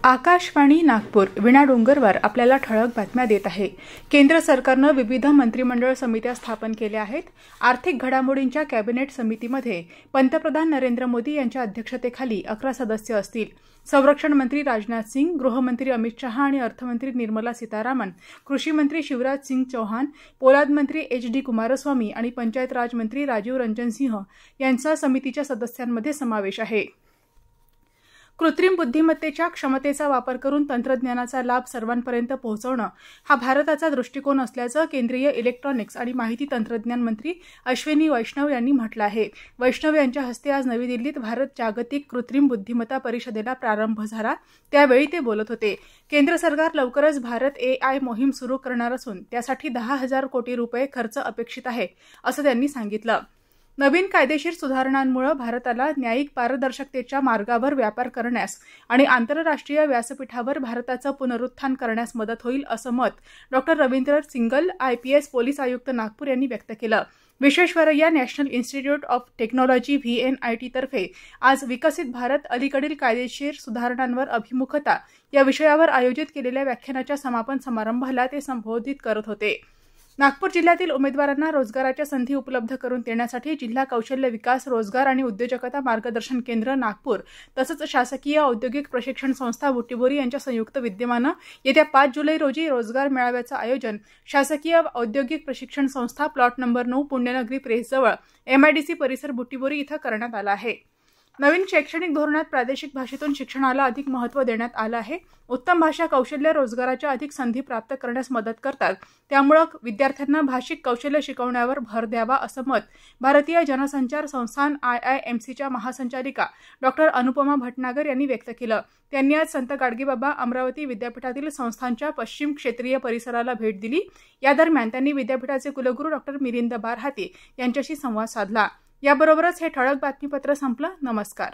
आकाशवाणी नागपूर वीणा डोंगरवार आपल्याला ठळक बातम्या देत आहे। केंद्र सरकारने विविध मंत्रिमंडळ समित्या स्थापन केल्या आहेत। आर्थिक घडामोडींच्या कॅबिनेट समितीमध्ये पंतप्रधान नरेंद्र मोदी यांच्या अध्यक्षतेखाली 11 सदस्य असतील। संरक्षण मंत्री राजनाथ सिंग, गृहमंत्री अमित शहा आणि अर्थमंत्री निर्मला सीतारामन, कृषी मंत्री शिवराज सिंग चौहान, पोलाद मंत्री एच.डी. कुमारस्वामी आणि पंचायत राज मंत्री राजीव रंजन सिंह यांचा समितीच्या सदस्यांमध्ये समावेश आहे। कृत्रिम बुद्धिमत्तेच्या क्षमतेचा वापर करून तंत्रज्ञानाचा लाभ सर्वांपर्यंत पोहोचवणं हा भारताचा दृष्टिकोन असल्याचं केंद्रीय इलेक्ट्रॉनिक्स आणि माहिती तंत्रज्ञान मंत्री अश्विनी वैष्णव यांनी म्हटलं आहे। वैष्णव यांच्या हस्ते आज नवी दिल्लीत भारत जागतिक कृत्रिम बुद्धिमत्ता परिषदेला प्रारंभ झाला, त्यावेळी ते बोलत होते। केंद्र सरकार लवकरच भारत AI मोहीम सुरू करणार असून त्यासाठी 10,000 कोटी रुपये खर्च अपेक्षित आहे, असं त्यांनी सांगितलं। नवीन कायदेशीर सुधारणांमुळे भारताला न्यायिक पारदर्शकतेच्या मार्गावर व्यापार करण्यास आणि आंतरराष्ट्रीय व्यासपीठावर भारताचं पुनरुत्थान करण्यास मदत होईल, असं मत डॉ. रवींद्र सिंगल, IPS पोलीस आयुक्त नागपूर यांनी व्यक्त केलं। Visvesvaraya national institute of technology VNIT तर्फे आज विकसित भारत अलीकडील कायदेशीर सुधारणांवर अभिमुखता या विषयावर आयोजित केलेल्या व्याख्यानाच्या समापन समारंभाला ते संबोधित करत होते। नागपूर जिल्ह्यातील उमेदवारांना रोजगाराच्या संधी उपलब्ध करून देण्यासाठी जिल्हा कौशल्य विकास, रोजगार आणि उद्योजकता मार्गदर्शन केंद्र नागपूर तसंच शासकीय औद्योगिक प्रशिक्षण संस्था बुटीबोरी यांच्या संयुक्त विद्यमानं येत्या 5 जुलै रोजी रोजगार मेळाव्याचं आयोजन शासकीय औद्योगिक प्रशिक्षण संस्था प्लॉट नंबर 9 पुण्यनगरी प्रेसजवळ MIDC परिसर बुटीबोरी इथं करण्यात आला आहे। नवीन शैक्षणिक धोरणात प्रादेशिक भाषेतून शिक्षणाला अधिक महत्त्व देण्यात आलं आहे। उत्तम भाषा कौशल्य रोजगाराच्या अधिक संधी प्राप्त करण्यास मदत करतात, त्यामुळे विद्यार्थ्यांना भाषिक कौशल्य शिकवण्यावर भर द्यावा, असं मत भारतीय जनसंचार संस्थान IIMCच्या महासंचालिका डॉ. अनुपमा भटनागर यांनी व्यक्त केलं। त्यांनी आज संत गाडगेबाबा अमरावती विद्यापीठातील संस्थांच्या पश्चिम क्षेत्रीय परिसराला भेट दिली। या दरम्यान त्यांनी विद्यापीठाचे कुलगुरू डॉ. मिलिंद बारहाते यांच्याशी संवाद साधला। याबरोबरच हे ठळक बातमीपत्र संपलं। नमस्कार।